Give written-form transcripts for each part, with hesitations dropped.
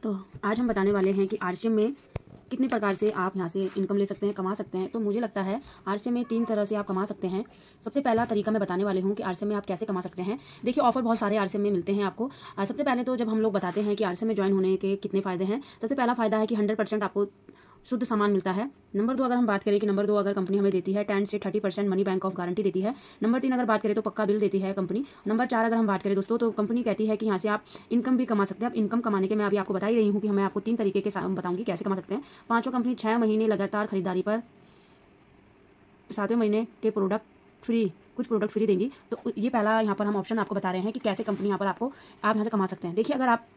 तो आज हम बताने वाले हैं कि आरसीएम में कितने प्रकार से आप यहाँ से इनकम ले सकते हैं, कमा सकते हैं। तो मुझे लगता है आरसीएम में 3 तरह से आप कमा सकते हैं। सबसे पहला तरीका मैं बताने वाले हूँ कि आरसीएम में आप कैसे कमा सकते हैं। देखिए, ऑफर बहुत सारे आरसीएम में मिलते हैं आपको। सबसे पहले तो जब हम लोग बताते हैं कि आरसीएम में ज्वाइन होने के कितने फ़ायदे हैं, सबसे पहला फ़ायदा है कि 100% आपको शुद्ध सामान मिलता है। नंबर 2 अगर हम बात करें कि नंबर 2 अगर कंपनी हमें देती है 10 से 30% मनी बैंक ऑफ गारंटी देती है। नंबर 3 अगर बात करें तो पक्का बिल देती है कंपनी। नंबर 4 अगर हम बात करें दोस्तों तो कंपनी कहती है कि यहाँ से आप इनकम भी कमा सकते हैं। अब इनकम कमाने के मैं अभी आपको बता ही रही हूँ कि मैं आपको 3 तरीके के बताऊँगी कैसे कमा सकते हैं। पाँचों कंपनी 6 महीने लगातार खरीदारी पर 7वें महीने के प्रोडक्ट फ्री, कुछ प्रोडक्ट फ्री देंगी। तो ये पहला यहाँ पर हम ऑप्शन आपको बता रहे हैं कि कैसे कंपनी यहाँ पर आप यहाँ से कमा सकते हैं। देखिए, अगर आप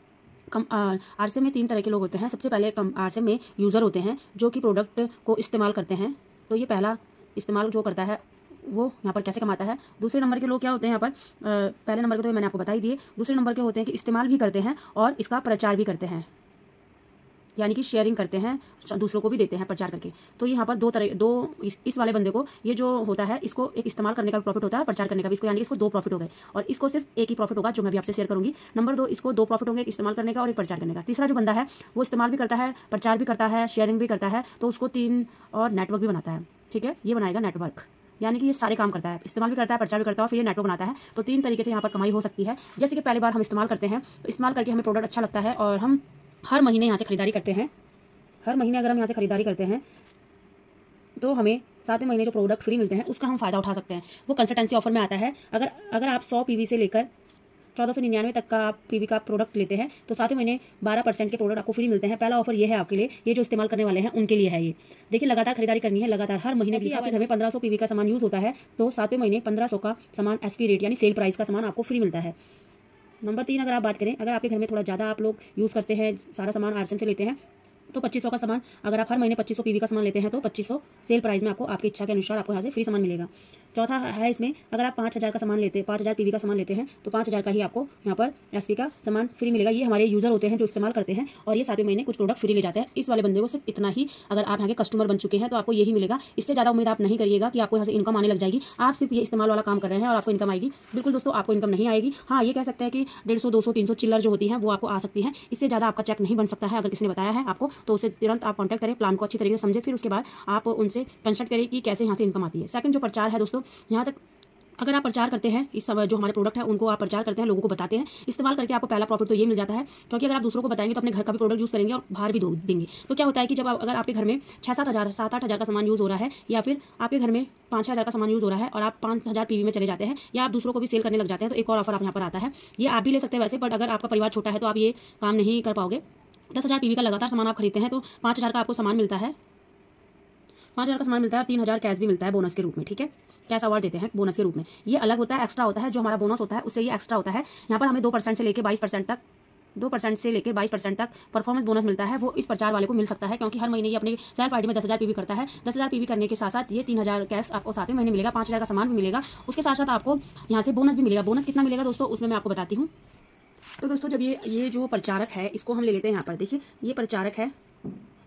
आरसीएम में 3 तरह के लोग होते हैं। सबसे पहले आरसीएम में यूज़र होते हैं जो कि प्रोडक्ट को इस्तेमाल करते हैं। तो ये पहला इस्तेमाल जो करता है वो यहाँ पर कैसे कमाता है। दूसरे नंबर के लोग क्या होते हैं यहाँ पर, पहले नंबर के तो मैंने आपको बता ही दिए। दूसरे नंबर के होते हैं कि इस्तेमाल भी करते हैं और इसका प्रचार भी करते हैं, यानी कि शेयरिंग करते हैं, दूसरों को भी देते हैं प्रचार करके। तो यहाँ पर इस वाले बंदे को ये जो होता है, इसको एक इस्तेमाल करने का भी प्रॉफिट होता है, प्रचार करने का भी। इसको यानी कि इसको 2 प्रॉफिट हो गए और इसको सिर्फ एक ही प्रॉफिट होगा जो मैं भी आपसे शेयर करूंगी। नंबर 2, इसको 2 प्रॉफिट होंगे, एक इस्तेमाल करने का और एक प्रचार करने का। तीसरा जो बंदा है वो इस्तेमाल भी करता है, प्रचार भी करता है, शेयरिंग भी करता है, तो उसको 3 और नेटवर्क भी बनाता है। ठीक है, ये बनाएगा नेटवर्क, यानी कि ये सारे काम करता है, इस्तेमाल भी करता है, प्रचार भी करता है और फिर ये नेटवर्क बनाता है। तो 3 तरीके से यहाँ पर कमाई हो सकती है। जैसे कि पहली बार हम इस्तेमाल करते हैं, तो इस्तेमाल करके हमें प्रोडक्ट अच्छा लगता है और हम हर महीने यहाँ से खरीदारी करते हैं। हर महीने अगर हम यहाँ से खरीदारी करते हैं तो हमें 7वें महीने जो प्रोडक्ट फ्री मिलते हैं उसका हम फ़ायदा उठा सकते हैं। वो कंसल्टेंसी ऑफर में आता है। अगर आप 100 पीवी से लेकर 1499 तक का आप पीवी का प्रोडक्ट लेते हैं तो 7वें महीने 12% के प्रोडक्ट आपको फ्री मिलते हैं। पहला ऑफर ये है आपके लिए, ये जो इस्तेमाल करने वाले हैं उनके लिए है ये। देखिए, लगातार खरीदारी करनी है, लगातार हर महीने की। आपके घर में 1500 पीवी का सामान यूज़ होता है तो 7वें महीने 1500 का सामान एसपी रेट यानी सेल प्राइस का सामान आपको फ्री मिलता है। नंबर 3 अगर आप बात करें, अगर आपके घर में थोड़ा ज़्यादा आप लोग यूज़ करते हैं, सारा सामान आरसीएम से लेते हैं, तो 2500 का सामान, अगर आप हर महीने 2500 पीवी का सामान लेते हैं तो 2500 सेल प्राइस में आपको आपकी इच्छा के अनुसार आपको यहाँ से फ्री सामान मिलेगा। चौथा है इसमें, अगर आप 5000 का सामान लेते हैं, 5000 पीवी का सामान लेते हैं तो 5000 का ही आपको यहाँ पर एसपी का सामान फ्री मिलेगा। ये हमारे यूज़र होते हैं जो इस्तेमाल करते हैं और ये 7वें महीने कुछ प्रोडक्ट फ्री ले जाते हैं। इस वाले बंदे को सिर्फ इतना ही, अगर आप यहाँ के कस्टमर बन चुके हैं तो आपको यही मिलेगा। इससे ज़्यादा उम्मीद आप नहीं करिएगा कि आपको यहाँ से इनकम आने लग जाएगी। आप सिर्फ ये इस्तेमाल वाला काम कर रहे हैं और आपको इनकम आएगी। बिल्कुल दोस्तों, आपको इनकम नहीं आएगी। हाँ, ये कह सकते हैं कि 150, 200, 300 चिल्लर जो होती हैं वो आपको आ सकती है। इससे ज़्यादा आपका चेक नहीं बन सकता है। अगर किसी ने बताया है आपको तो उसे तुरंत आप कॉन्टैक्ट करें, प्लान को अच्छी तरीके से समझे, फिर उसके बाद आप उनसे कंसल्ट करें कि कैसे यहाँ से इनकम आती है। सेकंड जो प्रचार है दोस्तों, यहाँ तक अगर आप प्रचार करते हैं, इस समय जो हमारे प्रोडक्ट है उनको आप प्रचार करते हैं, लोगों को बताते हैं, इस्तेमाल करके आपको पहला प्रॉफिट तो ये मिल जाता है, क्योंकि अगर आप दूसरों को बताएंगे तो अपने घर का भी प्रोडक्ट यूज़ करेंगे और बाहर भी देंगे। तो क्या होता है कि जब अगर आपके घर में 6-7 हज़ार 7-8 हज़ार का सामान यूज़ हो रहा है, या फिर आपके घर में 5-6 हज़ार का सामान यूज़ हो रहा है और आप 5000 पीवी में चले जाते हैं, या आप दूसरों को भी सेल करने लग जाते हैं, तो एक और ऑफर आप यहाँ पर आता है। ये आप भी ले सकते हैं वैसे, बट अगर आपका परिवार छोटा है तो आप ये काम नहीं कर पाओगे। 10,000 पीवी का लगातार सामान आप खरीदते हैं तो 5000 का आपको सामान मिलता है, 5000 का सामान मिलता है, 3000 कैश भी मिलता है बोनस के रूप में। ठीक है, कैश अवार्ड देते हैं बोनस के रूप में। ये अलग होता है, एक्स्ट्रा होता है। जो हमारा बोनस होता है उससे ये एक्स्ट्रा होता है। यहाँ पर हमें 2% से लेकर 22% तक 2% से लेकर 22% तक परफॉर्मेंस बोनस मिलता है। वो इस प्रचार वाले को मिल सकता है, क्योंकि हर महीने ये अपने सेल्फ आईडी में 10,000 पीवी करता है। 10,000 पीवी करने के साथ साथ ये 3000 कैश आपको 7वें महीने मिलेगा, 5000 का सामान भी मिलेगा, उसके साथ साथ आपको यहाँ से बोनस भी मिलेगा। बोनस कितना मिलेगा दोस्तों, उसमें मैं आपको बताती हूँ। तो दोस्तों, जब ये जो प्रचारक है इसको हम ले लेते हैं यहाँ पर। देखिए, ये प्रचारक है,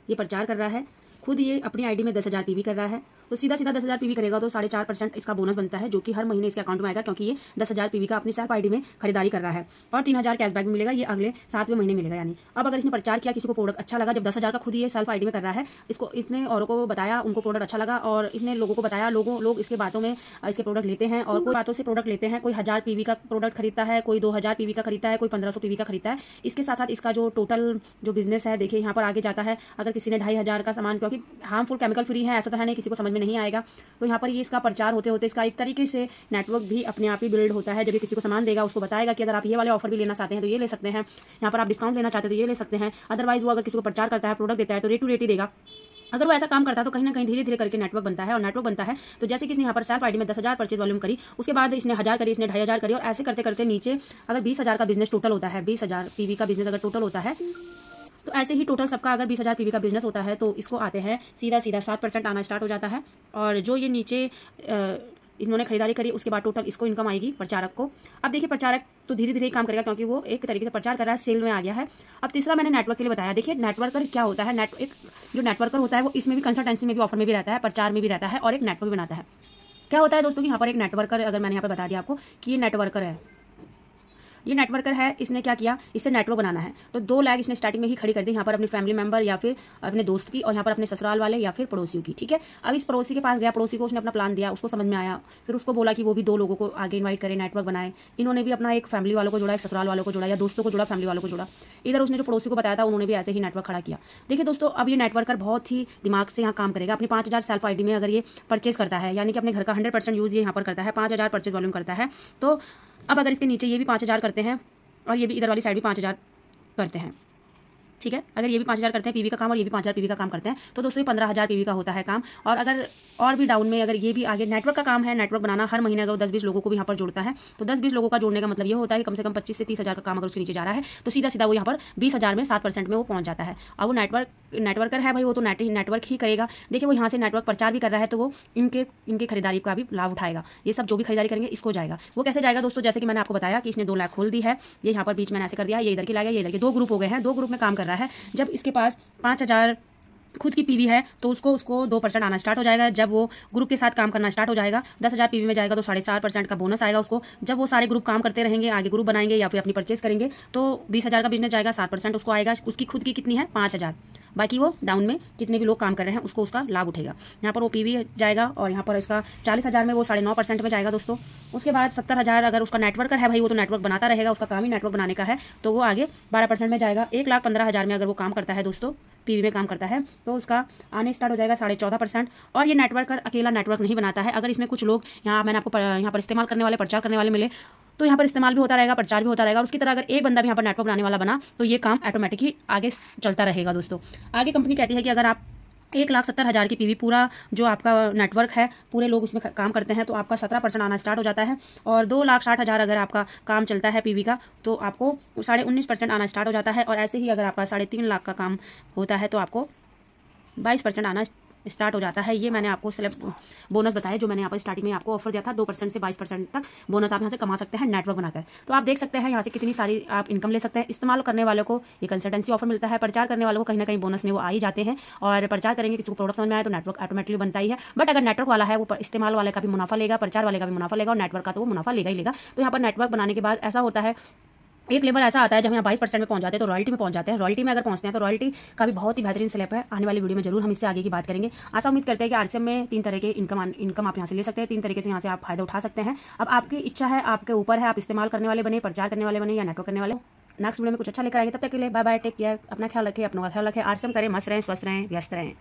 ये प्रचार कर रहा है, खुद ये अपनी आईडी में 10,000 पीवी कर रहा है, तो सीधा 10,000 पीवी करेगा तो 4.5% इसका बोनस बनता है, जो कि हर महीने इसके अकाउंट में आएगा, क्योंकि ये 10,000 पीवी का अपनी सेल्फ आईडी में खरीदारी कर रहा है। और 3000 कैशबैक भी मिलेगा, ये अगले 7वें महीने मिलेगा। यानी अब अगर इसने प्रचार किया, किसी को प्रोडक्ट अच्छा लगा, जब 10,000 का खुद ये सेल्फ आईडी में कर रहा है, इसने औरों को बताया, उनको प्रोडक्ट अच्छा लगा और इसने लोगों को बताया, लोग इसके बातों में इसके प्रोडक्ट लेते हैं और कोई बातों से प्रोडक्ट लेते हैं। कोई 1000 पीवी का प्रोडक्ट खरीदता है, कोई 2000 पीवी का खरीदता है, कोई 1500 पीवी का खरीदता है। इसके साथ साथ इसका जो टोटल जो बिजनेस है, देखिए यहाँ पर आगे जाता है। अगर किसी ने 2500 का सामान, क्योंकि हार्मफुल केमिकल फ्री है, ऐसा तो है नहीं, किसी को समझ में नहीं आएगा, तो यहाँ पर ये इसका प्रचार होते होते इसका एक तरीके से नेटवर्क भी अपने आप ही बिल्ड होता है। जब ये किसी को सामान देगा, उसको बताएगा कि अगर आप ये वाले ऑफर भी लेना चाहते हैं तो ये ले सकते हैं, यहाँ पर आप डिस्काउंट लेना चाहते हैं तो ये ले सकते हैं। अदरवाइज वो अगर किसी को प्रचार करता है, प्रोडक्ट देता है तो रेट टू रेट ही देगा। अगर वो ऐसा काम करता है तो कहीं ना कहीं धीरे धीरे करके नेटवर्क बनता है, और नेटवर्क बनता है तो जैसे कि इसने यहाँ पर सेल्फ आईडी में 10,000 परचेज वॉल्यूम करी, उसके बाद इसने 1000 करी, इसने 2500 करी, और ऐसे करते करते नीचे अगर 20,000 का बिजनेस टोटल होता है, 20,000 पीवी का बिजनेस अगर टोटल होता है, तो ऐसे ही टोटल सबका अगर 20,000 पीवी का बिजनेस होता है तो इसको आते हैं सीधा 7% आना स्टार्ट हो जाता है। और जो ये नीचे इन्होंने खरीदारी करी, उसके बाद टोटल इसको इनकम आएगी प्रचारक को। अब देखिए, प्रचारक तो धीरे धीरे काम करेगा, क्योंकि वो एक तरीके से प्रचार कर रहा है, सेल में आ गया है। अब तीसरा मैंने नेटवर्क के लिए बताया। देखिए, नेटवर्कर क्या होता है, एक जो नेटवर्कर होता है वो इसमें भी कंसल्टेंसी में भी ऑफर में भी रहता है, प्रचार में भी रहता है और एक नेटवर्क भी बनाता है। क्या होता है दोस्तों कि यहाँ पर एक नेटवर्कर, अगर मैंने यहाँ पर बता दिया आपको कि ये नेटवर्कर है, ये नेटवर्कर है, इसने क्या किया, इससे नेटवर्क बनाना है तो 2 लाख इसने स्टार्टिंग में ही खड़ी कर दी यहाँ पर अपनी फैमिली मेंबर या फिर अपने दोस्त की, और यहाँ पर अपने ससुराल वाले या फिर पड़ोसियों की। ठीक है, अब इस पड़ोसी के पास गया, पड़ोसी को उसने अपना प्लान दिया, उसको समझ में आया, फिर उसको बोला कि वो भी 2 लोगों को आगे इन्वाइट करे, नेटवर्क बनाए। इन्होंने भी अपना एक फैमिली वालों को जोड़ा, एक ससुराल वालों को जोड़ा, या दोस्तों को जोड़ा, फैमिली वालों को जोड़ा। इधर उसने जो पड़ोसी को बताया था उन्होंने भी ऐसे ही नेटवर्क खड़ा किया। देखिए दोस्तों, अब ये नेटवर्कर बहुत ही दिमाग से यहाँ काम करेगा। अपनी 5000 सेल्फ आईडी में अगर ये परचेज करता है, यानी कि अपने घर का 100% यूज़ ये यहाँ पर करता है, 5000 परचेज वॉल्यूम करता है, तो अब अगर इसके नीचे ये भी 5000 करते हैं और ये भी इधर वाली साइड भी 5000 करते हैं, ठीक है, अगर ये भी 5000 करते हैं पीवी का काम और ये भी 5000 पीवी का काम करते हैं, तो दोस्तों ये 15000 पीवी का होता है काम। और अगर और भी डाउन में अगर ये भी आगे नेटवर्क का काम है, नेटवर्क बनाना, हर महीने अगर 10-20 लोगों को भी यहाँ पर जोड़ता है, तो 10-20 लोगों का जोड़ने का मतलब ये होता है कि कम से कम 25 से 30,000 का काम अगर उसके नीचे जा रहा है तो सीधा सीधा वो यहाँ पर 20,000 में 7% में वो पहुँच जाता है। और वो नेटवर्कर है भाई, वो तो नेटवर्क ही करेगा। देखिए वो यहाँ से नेटवर्क प्रचार भी कर रहा है, तो वो इनके खरीदारी का भी लाभ उठाएगा। ये सब जो भी खरीदारी करेंगे इसको जाएगा। वो कैसे जाएगा दोस्तों, जैसे कि मैंने आपको बताया कि इसने 2 लाख खोल दी है, ये यहाँ पर बीच में ऐसे कर दिया, ये इधर की लाएगा, ये इधर के 2 ग्रुप हो गए हैं, 2 ग्रुप में काम कर रहा है। जब इसके पास 5000 खुद की पीवी है तो उसको 2% आना स्टार्ट हो जाएगा। जब वो ग्रुप के साथ काम करना स्टार्ट हो जाएगा, 10,000 पीवी में जाएगा तो 4.5% का बोनस आएगा उसको। जब वो सारे ग्रुप काम करते रहेंगे, आगे ग्रुप बनाएंगे या फिर अपनी परचेज करेंगे, तो 20,000 का बिजनेस जाएगा, 7% उसको आएगा। उसकी खुद की कितनी है, 5,000, बाकी वो डाउन में जितने भी लोग काम कर रहे हैं उसको उसका लाभ उठेगा। यहाँ पर वो पीवी जाएगा और यहाँ पर इसका 40,000 में वो 9.5% में जाएगा दोस्तों। उसके बाद 70,000 अगर उसका नेटवर्कर है भाई, वो तो नेटवर्क बनाता रहेगा, उसका काम ही नेटवर्क बनाने का है, तो वो आगे 12% में जाएगा। 1,15,000 में अगर वो काम करता है दोस्तों, पीवी में काम करता है, तो उसका आने स्टार्ट हो जाएगा 14.5%। और ये नेटवर्कर अकेला नेटवर्क नहीं बनाता है, अगर इसमें कुछ लोग यहाँ मैंने आपको यहाँ पर इस्तेमाल करने वाले, प्रचार करने वाले मिले, तो यहाँ पर इस्तेमाल भी होता रहेगा, प्रचार भी होता रहेगा। और उसकी तरह अगर एक बंदा भी यहाँ पर नेटवर्क बनाने वाला बना तो ये काम ऑटोमेटिक ही आगे चलता रहेगा दोस्तों। आगे कंपनी कहती है कि अगर आप 1,70,000 की पीवी पूरा जो आपका नेटवर्क है, पूरे लोग उसमें काम करते हैं, तो आपका 17% आना स्टार्ट हो जाता है। और 2,60,000 अगर आपका काम चलता है पीवी का, तो आपको 19.5% आना स्टार्ट हो जाता है। और ऐसे ही अगर आपका 3.5 लाख का काम होता है तो आपको 22% आना स्टार्ट हो जाता है। ये मैंने आपको बोनस बताया जो मैंने यहाँ पर स्टार्टिंग में आपको ऑफर दिया था, 2% से 22% तक बोनस आप यहाँ से कमा सकते हैं नेटवर्क बनाकर। तो आप देख सकते हैं यहाँ से कितनी सारी आप इनकम ले सकते हैं। इस्तेमाल करने वालों को ये कंसल्टेंसी ऑफर मिलता है, प्रचार करने वालों को कहीं ना कहीं बोनस में वो आ ही जाते हैं। और प्रचार करेंगे, किसी को प्रोडक्ट समझ में आए तो नेटवर्क ऑटोमेटिकली बनता ही है। बट अगर नेटवर्क वाला है वो इस्तेमाल वाले का भी मुनाफा लेगा, प्रचार वाले का भी मुनाफा लेगा, और नेटवर्क का तो वो मुनाफा लेगा ही लेगा। तो यहाँ पर नेटवर्क बनाने के बाद ऐसा होता है, एक लेवल ऐसा आता है जब यहाँ 22% में पहुंच जाते हैं तो रॉयल्टी में पहुंच जाते हैं। रॉयल्टी में अगर पहुंचते हैं तो रॉयल्टी का भी बहुत ही बेहतरीन स्लैब है। आने वाली वीडियो में जरूर हम इससे आगे की बात करेंगे। आशा उम्मीद करते हैं कि आरसीएम में 3 तरह के इनकम आप यहाँ से ले सकते हैं, 3 तरीके से यहाँ से आप फायदा उठा सकते हैं। अब आपकी इच्छा है, आपके ऊपर है, आप इस्तेमाल करने वाले बने, प्रचार करने वाले बने या नेटवर्क करने वाले। नेक्स्ट वीडियो में कुछ अच्छा लेकर आएंगे, तब तक के लिए बाय बाय, टेक केयर, अपना ख्याल रखें, अपनों का ख्याल रखें, आरसीएम करें, मस्त रहें, स्वस्थ रहें, व्यस्त रहें।